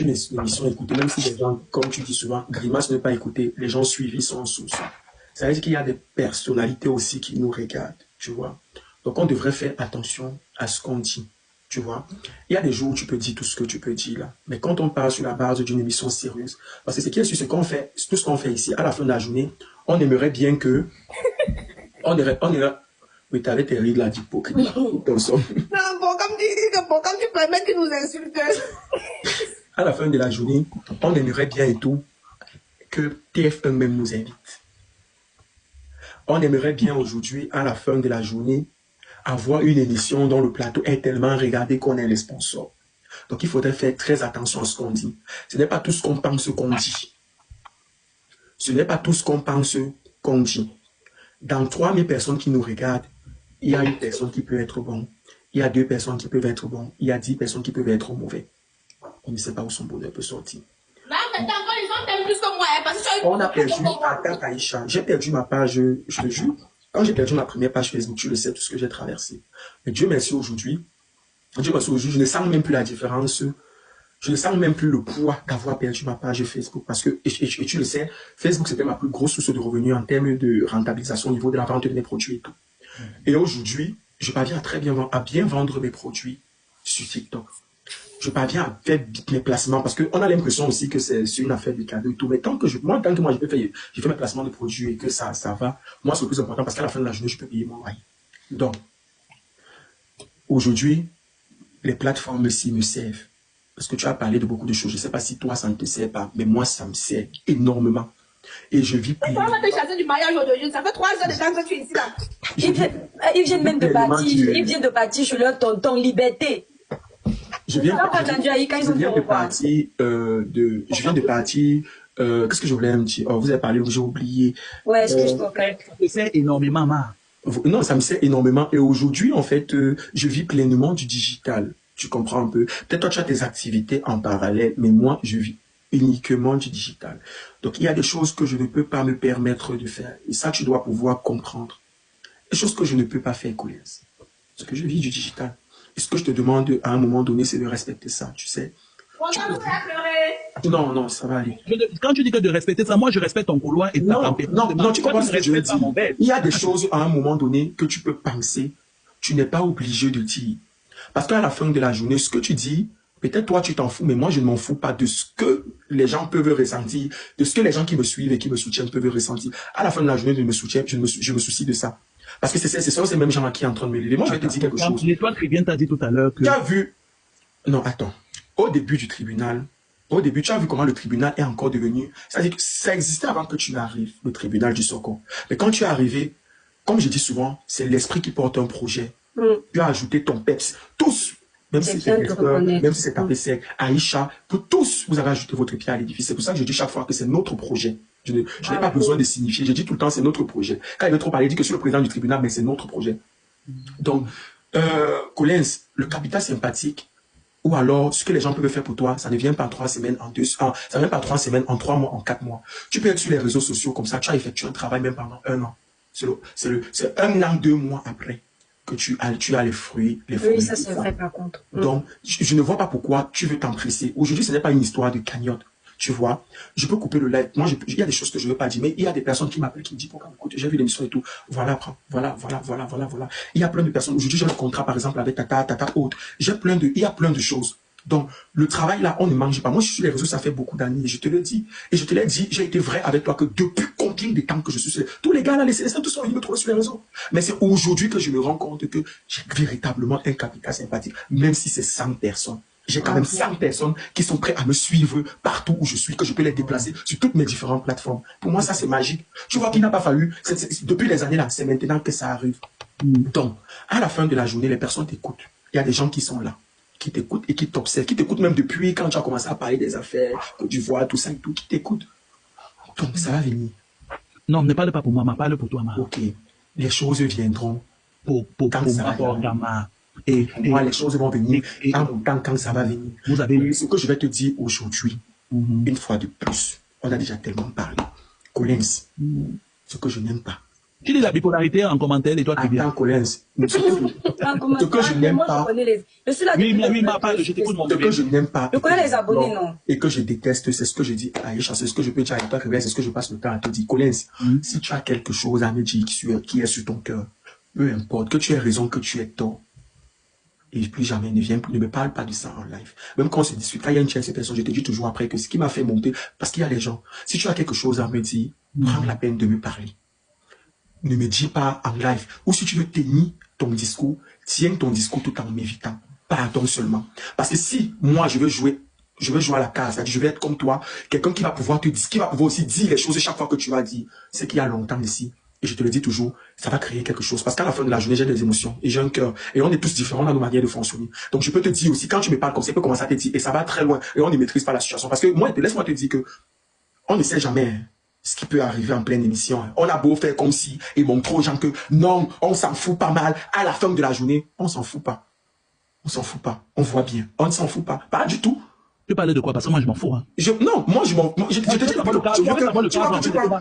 regardes une émission écoutée, même si les gens, comme tu dis souvent, grimace ne pas écouter, les gens suivis sont sous ça. Ça veut dire qu'il y a des personnalités aussi qui nous regardent, tu vois. Donc, on devrait faire attention à ce qu'on dit, tu vois. Il y a des jours où tu peux dire tout ce que tu peux dire là. Mais quand on parle sur la base d'une émission sérieuse, parce que ce qui est sûr, c'est qu'on fait, tout ce qu'on fait ici, à la fin de la journée, on aimerait bien que, on irait, oui, t'avais tes rides là d'hypocrite. Non, bon, comme tu permets qu'ils nous insultent. À la fin de la journée, on aimerait bien et tout que TF1 même nous invite. On aimerait bien aujourd'hui, à la fin de la journée, avoir une émission dont le plateau est tellement regardé qu'on est les sponsors. Donc, il faudrait faire très attention à ce qu'on dit. Ce n'est pas tout ce qu'on pense qu'on dit. Ce n'est pas tout ce qu'on pense qu'on dit. Dans 3000 personnes qui nous regardent, il y a une personne qui peut être bonne. Il y a 2 personnes qui peuvent être bonnes. Il y a 10 personnes qui peuvent être mauvais. On ne sait pas où son bonheur peut sortir. Là, maintenant, les gens t'aiment plus que moi, hein, parce que On a perdu, attends Aïcha, j'ai perdu ma page, je te jure. Quand j'ai perdu ma première page Facebook, tu le sais, tout ce que j'ai traversé. Mais Dieu merci aujourd'hui, je ne sens même plus la différence. Je ne sens même plus le poids d'avoir perdu ma page Facebook. Parce que, et tu le sais, Facebook, c'était ma plus grosse source de revenus en termes de rentabilisation au niveau de la vente de mes produits et tout. Et aujourd'hui, je parviens à bien vendre mes produits sur TikTok. Je parviens à faire mes placements parce qu'on a l'impression aussi que c'est une affaire de cadeau et tout. Mais tant que moi, j'ai fait mes placements de produits et que ça va, moi, c'est le plus important parce qu'à la fin de la journée, je peux payer mon loyer. Donc, aujourd'hui, les plateformes aussi me servent. Parce que tu as parlé de beaucoup de choses. Je ne sais pas si toi, ça ne te sert pas, mais moi, ça me sert énormément. Et je vis plus. On va te chasser du mariage aujourd'hui. Ça fait 3 heures de temps que tu es ici là. Ils viennent même de partir. Ils viennent de partir sur leur tonton Liberté. Je viens de partir, qu'est-ce que je voulais me dire? Oh, vous avez parlé, j'ai oublié. Ouais, excuse-moi. Ça me sert énormément, ma. Non, ça me sert énormément. Et aujourd'hui, en fait, je vis pleinement du digital. Tu comprends un peu? Peut-être toi, tu as tes activités en parallèle, mais moi, je vis uniquement du digital. Donc, il y a des choses que je ne peux pas me permettre de faire. Et ça, tu dois pouvoir comprendre. Des choses que je ne peux pas faire, Collins. Parce que je vis du digital. Et ce que je te demande à un moment donné, c'est de respecter ça, tu sais. Non, non, ça va aller. Quand tu dis que de respecter ça, moi je respecte ton couloir et ta température. Non, tu comprends ce que je veux dire. Il y a des choses à un moment donné que tu peux penser, tu n'es pas obligé de dire. Parce qu'à la fin de la journée, ce que tu dis, peut-être toi tu t'en fous, mais moi je ne m'en fous pas de ce que les gens peuvent ressentir, de ce que les gens qui me suivent et qui me soutiennent peuvent ressentir. À la fin de la journée, je me soucie de ça. Parce que c'est ces mêmes gens qui sont en train de me lever. Moi, je vais te dire quelque chose. L'étoile qui vient t'a dit tout à l'heure que... Tu as vu... Non, attends. Au début du tribunal, tu as vu comment le tribunal est encore devenu... C'est-à-dire que ça existait avant que tu arrives, le tribunal du Socon. Mais quand tu es arrivé, comme je dis souvent, c'est l'esprit qui porte un projet. Tu as ajouté ton PEPS. Tous, même si c'est Esther, même si c'est Tapé Aïcha, pour tous, vous avez ajouté votre pied à l'édifice. C'est pour ça que je dis chaque fois que c'est notre projet. Je n'ai pas besoin de signifier. Je dis tout le temps, c'est notre projet. Quand il veut trop parler, il dit que je suis le président du tribunal, mais c'est notre projet. Donc, Collins, le capital sympathique, ou alors ce que les gens peuvent faire pour toi, ça ne vient pas en 3 semaines, ça ne vient pas en 3 semaines, en 3 mois, en 4 mois. Tu peux être sur les réseaux sociaux comme ça, tu as effectué un travail même pendant 1 an. C'est 1 an, 2 mois après que tu as les fruits. Oui, ça c'est vrai par contre. Donc, je ne vois pas pourquoi tu veux t'empresser. Aujourd'hui, ce n'est pas une histoire de cagnotte. Tu vois, je peux couper le live. Moi, il y a des choses que je ne veux pas dire, mais il y a des personnes qui m'appellent, qui me disent, écoute, j'ai vu l'émission et tout. Voilà, prends. Voilà. Il y a plein de personnes. Aujourd'hui, j'ai un contrat, par exemple, avec Tata Haute. Il y a plein de choses. Donc, le travail là, on ne mange pas. Moi, je suis sur les réseaux, ça fait beaucoup d'années. Et je te le dis. Et je te l'ai dit, j'ai été vrai avec toi que depuis combien de temps que je suis sur les... Tous les gars là, les Célestins, tous sont venus me trouver sur les réseaux. Mais c'est aujourd'hui que je me rends compte que j'ai véritablement un capital sympathique. Même si c'est 100 personnes. J'ai quand même 100 personnes qui sont prêtes à me suivre partout où je suis, que je peux les déplacer sur toutes mes différentes plateformes. Pour moi, ça, c'est magique. Tu vois qu'il n'a pas fallu, depuis les années là, c'est maintenant que ça arrive. Donc, à la fin de la journée, les personnes t'écoutent. Il y a des gens qui sont là, qui t'écoutent et qui t'observent, qui t'écoutent même depuis quand tu as commencé à parler des affaires, Côte d'Ivoire, tout ça et tout, qui t'écoutent. Donc, ça va venir. Non, ne parle pas pour moi, mais parle pour toi, ma. Ok. Les choses viendront. Pour moi. Et moi, les choses vont venir quand ça va venir. Vous avez... Ce que je vais te dire aujourd'hui, une fois de plus, on a déjà tellement parlé. Collins, ce que je n'aime pas, Tu dis la bipolarité en commentaire et toi tu viens. Attends, Collins. Ce que je n'aime pas. Je suis là. Oui, ma part, je t'écoute mon Ce que je n'aime pas. Je connais les abonnés, non. Et que je déteste, c'est ce que je dis à Aïcha, c'est ce que je peux dire à toi, c'est ce que je passe le temps à te dire. Collins, si tu as quelque chose à me dire qui est sur ton cœur, peu importe, que tu aies raison, que tu aies tort, et plus jamais ne me parle pas de ça en live. Même quand on se discute, quand il y a une tierce personne, je te dis toujours après que ce qui m'a fait monter, parce qu'il y a les gens, si tu as quelque chose à me dire, prends la peine de me parler. Ne me dis pas en live. Ou si tu veux tenir ton discours, tiens ton discours tout en m'évitant. Pardon seulement. Parce que si moi je veux jouer à la case, je vais être comme toi, quelqu'un qui va pouvoir te dire, qui va pouvoir aussi dire les choses chaque fois que tu vas dire, c'est qu'il y a longtemps ici. Et je te le dis toujours, ça va créer quelque chose. Parce qu'à la fin de la journée, j'ai des émotions et j'ai un cœur. Et on est tous différents dans nos manières de fonctionner. Donc je peux te dire aussi, quand tu me parles comme ça, je peux commencer à te dire, et ça va très loin. Et on ne maîtrise pas la situation. Parce que moi, laisse-moi te dire que on ne sait jamais ce qui peut arriver en pleine émission. On a beau faire comme si, et montrer aux gens que non, on s'en fout pas mal. À la fin de la journée, on s'en fout pas. On s'en fout pas. On voit bien. On ne s'en fout pas. Pas du tout. Tu parlais de quoi? Parce que moi, je m'en fous. Hein. Non, moi, je te dis,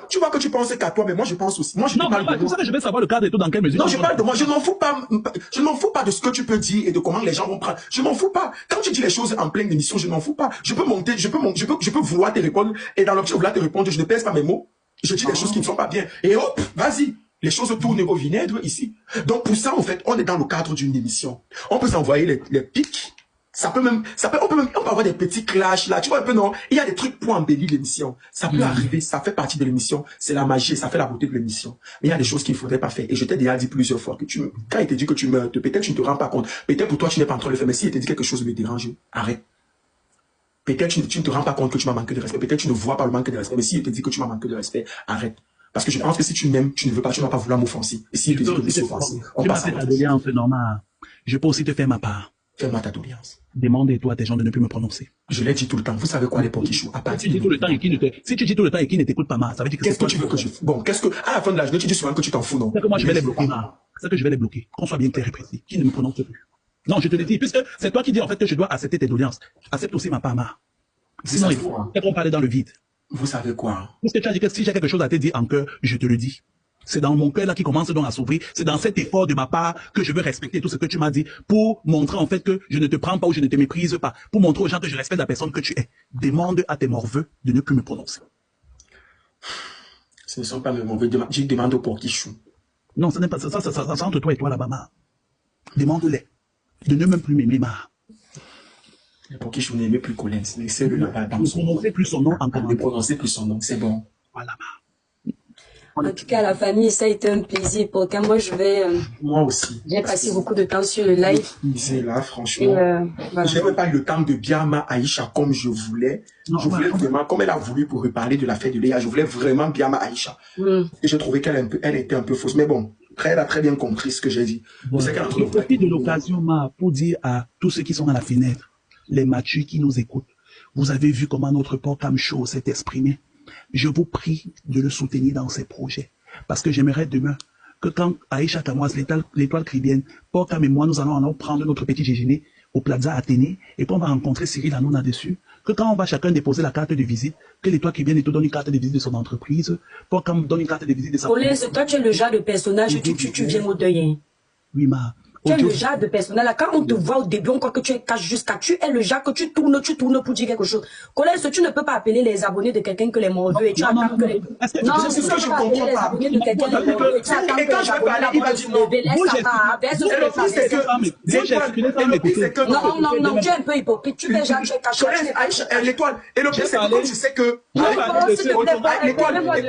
tu vois que tu penses qu'à toi, mais moi, je pense aussi. Moi, je non, parle de moi. Je vais savoir le cadre et tout dans quelle mesure. Non, je parle de moi. Je ne m'en fous pas. Je ne m'en fous pas de ce que tu peux dire et de comment les gens vont prendre. Je m'en fous pas. Quand tu dis les choses en pleine émission, je ne m'en fous pas. Je peux monter, je peux vouloir te répondre. Et dans l'option de vouloir te répondre, je ne pèse pas mes mots. Je dis des choses qui ne sont pas bien. Et hop, vas-y. Les choses tournent au vinaigre ici. Donc, pour ça, en fait, on est dans le cadre d'une émission. On peut s'envoyer les pics. On peut avoir des petits clashs là, tu vois un peu, non? Il y a des trucs pour embellir l'émission. Ça peut arriver, ça fait partie de l'émission. C'est la magie, ça fait la beauté de l'émission. Mais il y a des choses qu'il ne faudrait pas faire. Et je t'ai déjà dit plusieurs fois que quand il te dit que tu meurs, peut-être tu ne te rends pas compte. Peut-être pour toi, tu n'es pas en train de le faire. Mais s'il te dit quelque chose me dérange, arrête. Peut-être tu ne te rends pas compte que tu m'as manqué de respect. Peut-être tu ne vois pas le manque de respect. Mais s'il te dit que tu m'as manqué de respect, arrête. Parce que je pense que si tu m'aimes, tu ne veux pas, tu n'as pas voulu m'offenser. Et s'il te dit que tu m'as offensé, on passe à la doléance, normal. Je peux aussi te faire ma part. Fais-moi ta doléance. Demandez-toi à tes gens de ne plus me prononcer. Je l'ai dit tout le temps. Vous savez quoi, les poquichous? Si tu dis tout le temps et qui ne t'écoute pas, ça veut dire que qu'est-ce que tu veux que je... Bon, à la fin de la journée, tu dis souvent que tu t'en fous, non? C'est que moi, je vais les bloquer. C'est que je vais les bloquer. Qu'on soit bien clair et précis. Qui ne me prononce plus. Non, je te le dis, puisque c'est toi qui dis en fait que je dois accepter tes doléances. Accepte aussi ma part, Sinon, il faut qu'on parle dans le vide. Vous savez quoi? Puisque tu as dit que si j'ai quelque chose à te dire en cœur, je te le dis. C'est dans mon cœur là qui commence donc à s'ouvrir. C'est dans cet effort de ma part que je veux respecter tout ce que tu m'as dit pour montrer en fait que je ne te prends pas ou je ne te méprise pas. Pour montrer aux gens que je respecte la personne que tu es. Demande à tes morveux de ne plus me prononcer. Ce ne sont pas mes morveux. Je demande au porquichou. Non, ce n'est pas ça. Ça entre toi et toi là-bas, Demande-les de ne même plus m'aimer, Le porquichou n'aimait plus Collins. Laissez-le là-bas dans son... Ne prononcer plus son nom en commentaire. Ne prononcer plus son nom, c'est bon. Voilà, En tout cas, la famille, ça a été un plaisir. Pour quand moi, je vais... Moi aussi. J'ai passé beaucoup de temps sur le live. C'est là, franchement. Voilà. Je n'ai même pas eu le temps de bien ma Aïcha comme je voulais. Je voulais vraiment, comme elle a voulu pour reparler de la fête de Léa, je voulais vraiment bien ma Aïcha. Et je trouvais qu'elle était un peu fausse. Mais bon, elle a très bien compris ce que j'ai dit. Voilà. Je profite de l'occasion, pour dire à tous ceux qui sont à la fenêtre, les matures qui nous écoutent, vous avez vu comment notre Porcam Show s'est exprimé. Je vous prie de le soutenir dans ses projets. Parce que j'aimerais demain que quand Aïcha Tamoise, l'étoile caribéenne, Porcam et moi, nous allons prendre notre petit déjeuner au Plaza Athénée et qu'on va rencontrer Cyril Hanouna dessus, que quand on va chacun déposer la carte de visite, que l'étoile caribéenne te donne une carte de visite de son entreprise, Porcam donne une carte de visite de sa... Collins, toi tu es le genre de personnage, tu viens au deuil. Oui, Tu es le genre de personnage, là, quand on te voit au début, on croit que tu es cash jusqu'à, tu es le genre que tu tournes pour dire quelque chose. Collins, tu ne peux pas appeler les abonnés de quelqu'un que les morveux et tu attends que les... Non, c'est ce que je comprends pas. Et quand je vais parler, il va dire non. Non, tu es un peu hypocrite, tu es genre, tu es caché. L'étoile, et le pire c'est que tu sais que...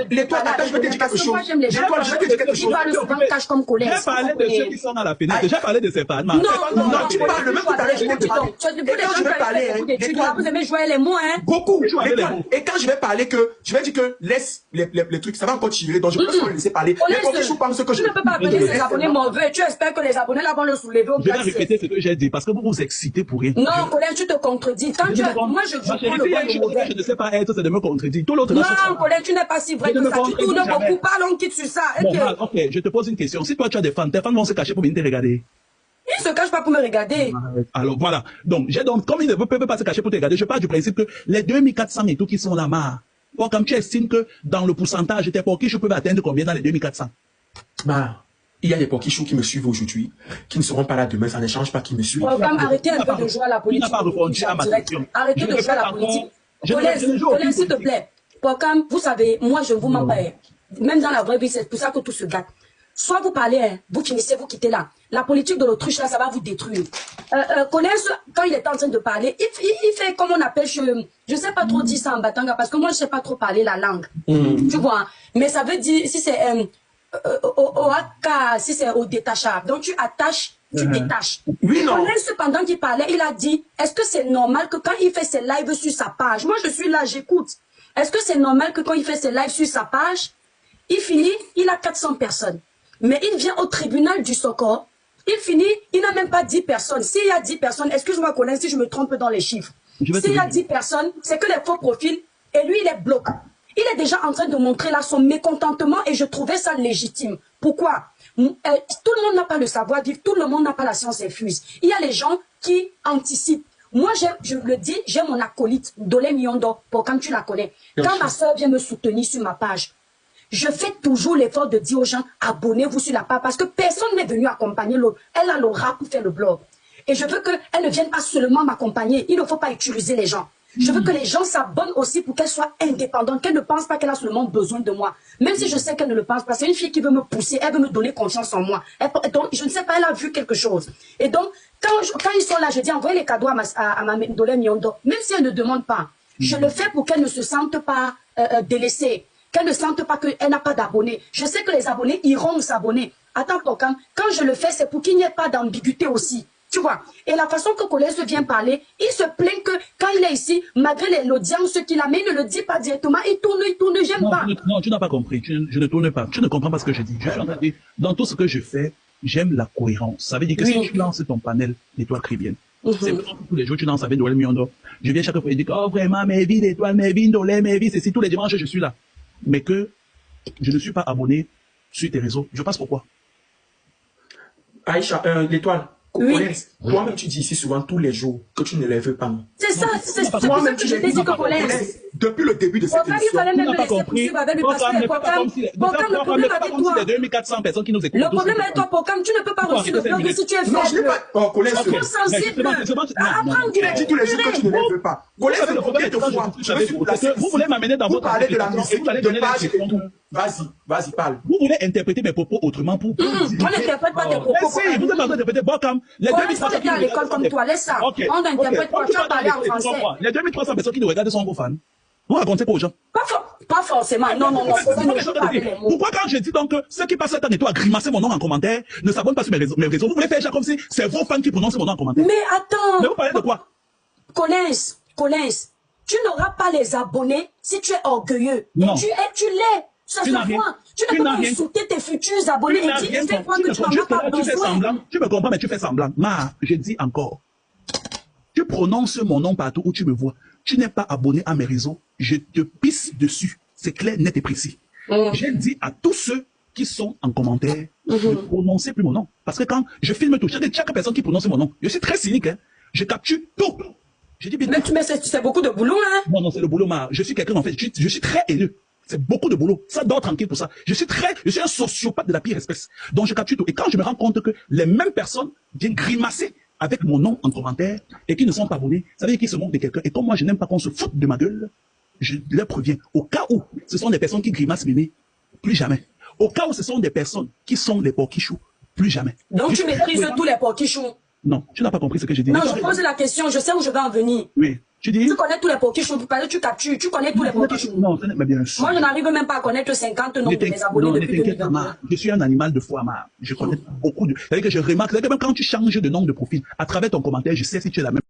L'étoile, attends, je vais te dire quelque chose. L'étoile, je vais te dire quelque chose. Tu parles souvent cash comme Collins. J'ai parlé de ceux qui sont dans la fenêtre, j'ai parlé de ces femmes. Non, tu parles, même tout à l'heure, je t'ai dit. Et quand je vais parler, vous aimez jouer les mots, hein? Beaucoup. Et quand je vais parler je vais dire que laisse les trucs, ça va encore tirer, donc je peux pas le laisser parler. Mais pour que je pense que tu ne peux pas appeler ces abonnés mauvais, tu espères que les abonnés là vont le soulever au Je vais répéter ce que j'ai dit, parce que vous vous excitez pour rien. Non, Collins, tu te contredis. Moi, je prends le bon. Je ne sais pas être, c'est de me contredire. Tout l'autre non, Collins, tu n'es pas si vrai que ça. Tu tournes beaucoup, parlons quitte sur ça. Bon, ok, je te pose une question. Si toi tu as des fans, tes fans vont se cacher pour venir te regarder. Ils se cachent pas pour me regarder. Alors voilà. Donc, comme ils ne peuvent pas se cacher pour te regarder, je pars du principe que les 2400 et tout qui sont là-bas, comme tu estimes que dans le pourcentage, tes pour qui je peux atteindre combien dans les 2400? Bah, il y a des pokichous qui me suivent aujourd'hui, qui ne seront pas là demain, ça ne change pas qu'ils me suivent. Programme, arrêtez un peu de jouer à la politique. pas répondu à ma question. Arrêtez de jouer à la politique. Colin, s'il te plaît. Programme, vous savez, moi je vous mens pas. Même dans la vraie vie, c'est pour ça que tout se gâte. Soit vous parlez, hein, vous finissez, vous quittez là. La politique de l'autruche, là, ça va vous détruire. Colin, quand il est en train de parler, il fait comme on appelle, je sais pas trop dire ça en batanga, parce que moi je sais pas trop parler la langue. Tu vois, hein? Mais ça veut dire, si c'est au haka, si c'est au détachable. Donc tu attaches, tu détaches. Oui, non. Colin, cependant qu'il parlait, il a dit, est-ce que c'est normal que quand il fait ses lives sur sa page, moi je suis là, j'écoute. Est-ce que c'est normal que quand il fait ses lives sur sa page, il finit, il a 400 personnes. Mais il vient au tribunal du Sokor, il finit, il n'a même pas 10 personnes. S'il y a 10 personnes, excuse-moi Colin si je me trompe dans les chiffres. S'il y a 10 personnes, c'est que les faux profils, et lui il est bloqué. Il est déjà en train de montrer là son mécontentement et je trouvais ça légitime. Pourquoi? Tout le monde n'a pas le savoir-vivre, tout le monde n'a pas la science infuse. Il y a les gens qui anticipent. Moi, je le dis, j'ai mon acolyte, Dolé Miondo, pour quand tu la connais. Quand ma soeur vient me soutenir sur ma page, je fais toujours l'effort de dire aux gens, abonnez-vous sur la page, parce que personne n'est venu accompagner l'autre. Elle a l'aura pour faire le blog. Et je veux qu'elle ne vienne pas seulement m'accompagner. Il ne faut pas utiliser les gens. Je veux que les gens s'abonnent aussi pour qu'elle soit indépendante, qu'elle ne pense pas qu'elle a seulement besoin de moi. Même si je sais qu'elle ne le pense pas, c'est une fille qui veut me pousser, elle veut me donner confiance en moi. Donc, je ne sais pas, elle a vu quelque chose. Et donc, quand ils sont là, je dis, envoyez les cadeaux à ma Dolé Miondo. Même si elle ne demande pas, je le fais pour qu'elle ne se sente pas délaissée, qu'elle ne sente pas qu'elle n'a pas d'abonnés. Je sais que les abonnés iront s'abonner. Attends, quand je le fais, c'est pour qu'il n'y ait pas d'ambiguïté aussi. Tu vois, et la façon que Colin se vient parler, il se plaint que quand il est ici, malgré l'audience qu'il a, mais il ne le dit pas directement, il tourne, j'aime pas. Non, tu n'as pas compris, je ne tourne pas, tu ne comprends pas ce que je dis. Je suis en train de dire, dans tout ce que je fais, j'aime la cohérence. Ça veut dire que si tu lances ton panel d'étoiles chrétiennes, c'est vraiment tous les jours tu lances avec Dolé Miondo. Je viens chaque fois et dis, oh vraiment, mes vies d'étoiles, mes vies Dolé, mes vies, c'est si tous les dimanches je suis là. Mais que je ne suis pas abonné sur tes réseaux. Je passe pourquoi? Aïcha, l'étoile. Oui. Toi-même, tu dis ici souvent tous les jours que tu ne les veux pas. C'est ça, c'est pour ça que je t'ai dit que Colin. Depuis le début de cette Il émission, fallait même me laisser poursuivre avec lui parce que le problème avec toi. C'est 2400 personnes qui nous écoutent. Le problème avec toi, Pocam, tu ne peux pas reçu le blog si tu es faible. Non, je n'ai pas. Oh, Colin, c'est trop sensible. Apprends tu dis tous les jours que tu ne les veux pas. Colin, c'est combien de fois vous voulez m'amener dans votre parler de la musique, de page. Vas-y, parle. Vous voulez interpréter mes propos autrement pour. On n'interprète pas tes propos. Si, vous êtes en train d'interpréter Bocam. Les 2300 qui à l'école comme toi, laisse ça. On n'interprète pas, tu vas parler en français. Les 2300 personnes qui nous regardent sont vos fans. Vous racontez quoi aux gens? Pas forcément. Non. Pourquoi quand je dis donc que ceux qui passent le temps et toi à grimacer mon nom en commentaire ne s'abonnent pas sur mes réseaux, vous voulez faire ça comme si c'est vos fans qui prononcent mon nom en commentaire? Mais attends. Mais vous parlez de quoi? Collins, tu n'auras pas les abonnés si tu es orgueilleux. Non. Et tu l'es. Ça se voit. Tu ne peux pas insulter tes futurs abonnés et dire fais croire que tu n'en as pas besoin. Tu me comprends, mais tu fais semblant. Je dis encore. Tu prononces mon nom partout où tu me vois. Tu n'es pas abonné à mes réseaux. Je te pisse dessus. C'est clair, net et précis. J'ai dit à tous ceux qui sont en commentaire, ne prononcez plus mon nom. Parce que quand je filme tout, chaque personne qui prononce mon nom, je suis très cynique. Hein. Je capture tout. Je dis, mais c'est beaucoup de boulot, hein? Non, c'est le boulot, je suis quelqu'un, en fait, je suis très haineux. C'est beaucoup de boulot. Ça dort tranquille pour ça. Je suis un sociopathe de la pire espèce. Donc, je capture tout. Et quand je me rends compte que les mêmes personnes viennent grimacer avec mon nom en commentaire et qui ne sont pas abonnés, ça veut dire qu'ils se moquent de quelqu'un. Et comme moi, je n'aime pas qu'on se foute de ma gueule, je leur préviens. Au cas où ce sont des personnes qui grimacent mémé, plus jamais. Au cas où ce sont des personnes qui sont les porquichous, plus jamais. Donc, tu maîtrises tous les porquichous? Non, tu n'as pas compris ce que j'ai dit. Non, je pose la question, je sais où je vais en venir. Oui. Tu connais tous les porquichous, tu captures, tu connais tous les porquichous. Non, mais bien sûr. Moi, je n'arrive même pas à connaître 50 noms de mes abonnés depuis 2021. Je suis un animal de foi, Je connais beaucoup de... C'est-à-dire que je remarque, même quand tu changes de nom de profil, à travers ton commentaire, je sais si tu es la même